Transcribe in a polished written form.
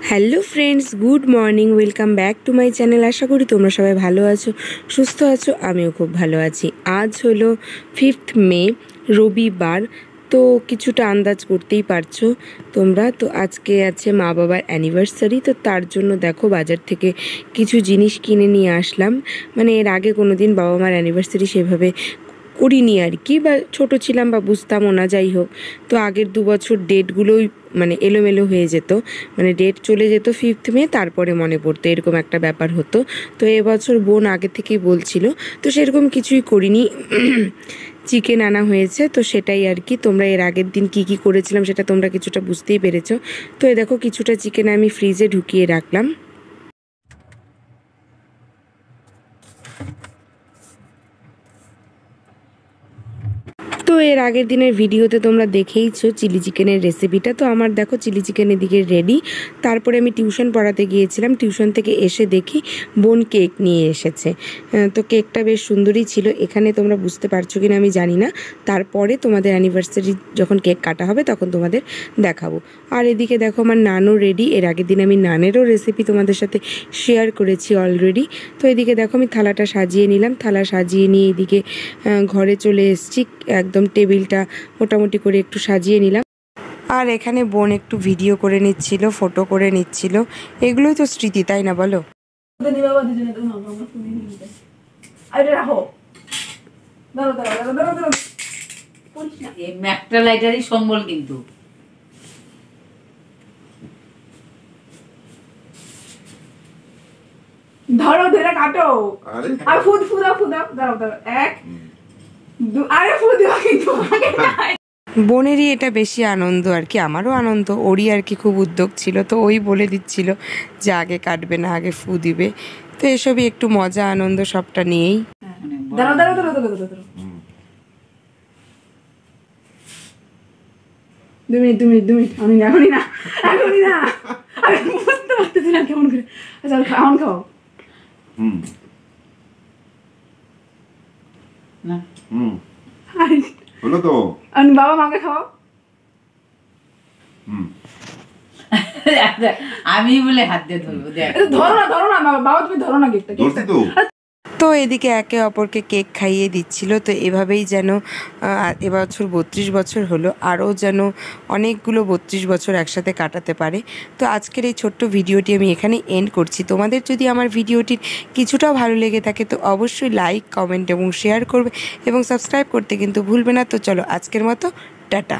Hello friends, good morning. Welcome back to my channel. আশা করি তোমরা সবাই ভালো আছো, সুস্থ আছো। আমিও খুব ভালো আছি। আজ হলো 5th মে, রবিবার। তো কিছুটা আন্দাজ করতেই পারছো তোমরা। তো আজকে আছে মা বাবার অ্যানিভার্সারি। তো তার জন্য দেখো বাজার থেকে কিছু জিনিস কিনে নিয়ে আসলাম। মানে এর আগে কোনো দিন বাবা মার অ্যানিভার্সারি সেভাবে করিনি আর কি, বা ছোট ছিলাম বা বুঝতামও না, যাই হোক। তো আগের 2 বছর ডেটগুলোই মানে এলোমেলো হয়ে যেত, মানে ডেট চলে যেত 5th মে, তারপরে মনে পড়তো, এরকম একটা ব্যাপার হতো। তো এবছর বোন আগে থেকেই বলছিল, তো সেরকম কিছুই করিনি। চিকেন আনা হয়েছে, তো সেটাই আর কি। তোমরা এর আগের দিন কি কি করেছিলাম সেটা তোমরা কিছুটা বুঝতেই পেরেছো। তো এই দেখো কিছুটা চিকেন আমি ফ্রিজে ঢুকিয়ে রাখলাম। তো এর আগের দিনের ভিডিওতে তোমরা দেখেইছো চিলি চিকেনের রেসিপিটা। তো আমার দেখো চিলি চিকেন এদিকে রেডি। তারপরে আমি টিউশন পড়াতে গিয়েছিলাম, টিউশন থেকে এসে দেখি বোন কেক নিয়ে এসেছে। তো কেকটা বেশ সুন্দরই ছিল। এখানে তোমরা বুঝতে পারছো কিনা আমি জানি না, তারপরে তোমাদের অ্যানিভার্সারি যখন কেক কাটা হবে তখন তোমাদের দেখাবো। আর এদিকে দেখো আমার নানও রেডি। এর আগের দিন আমি নানেরও রেসিপি তোমাদের সাথে শেয়ার করেছি অলরেডি। তো এদিকে দেখো আমি থালাটা সাজিয়ে নিলাম, থালা সাজিয়ে নিয়ে এদিকে ঘরে চলে এসেছি। একদম টেবিলটা মোটামুটি করে একটু সাজিয়ে নিলাম। আর এখানে বোন একটু ভিডিও করে নিচ্ছিল, ফটো করে নিচ্ছিল। এগুলোই তো স্মৃতি, তাই না বলো? লাইটারই সম্বল কিন্তু ধরো ধরে কাটো। আর ফুদ ফুদাও ফুদাও, দাঁড়াও দাঁড়াও, এক আরে ফুদ দেওয়া কিন্তু বোনেরই এটা বেশি আনন্দ আর কি, আমারও আনন্দ, ওরই আর কি খুব উদ্যোগ ছিল। তো ওই বলে দিচ্ছিল যে আগে কাটবে না, আগে ফু দিবে। তো এসবই একটু মজা আনন্দ সবটা নিয়েই। দাঁড়াও দাঁড়াও দাঁড়াও দাঁড়াও দাঁড়াও, 2 মিনিট আমি এখনই না, এখনই না, আমি বুঝতে পারতেছি না কেমন করে। আচ্ছা খাওয়ান খাও। না হলো তো। আমি বাবা মাকে খাও। আমি বলে হাত দিয়ে ধরবো, ধরো না বাবা, তুমি ধরো না কেকটা। তো এদিকে একে অপরকে কেক খাইয়ে দিচ্ছিল। তো এভাবেই যেন এবছর 32 বছর হলো, আরও যেন অনেকগুলো 32 বছর একসাথে কাটাতে পারে। তো আজকের এই ছোট্ট ভিডিওটি আমি এখানে এন্ড করছি। তোমাদের যদি আমার ভিডিওটির কিছুটাও ভালো লেগে থাকে তো অবশ্যই লাইক, কমেন্ট এবং শেয়ার করবে, এবং সাবস্ক্রাইব করতে কিন্তু ভুলবে না। তো চলো আজকের মতো টাটা।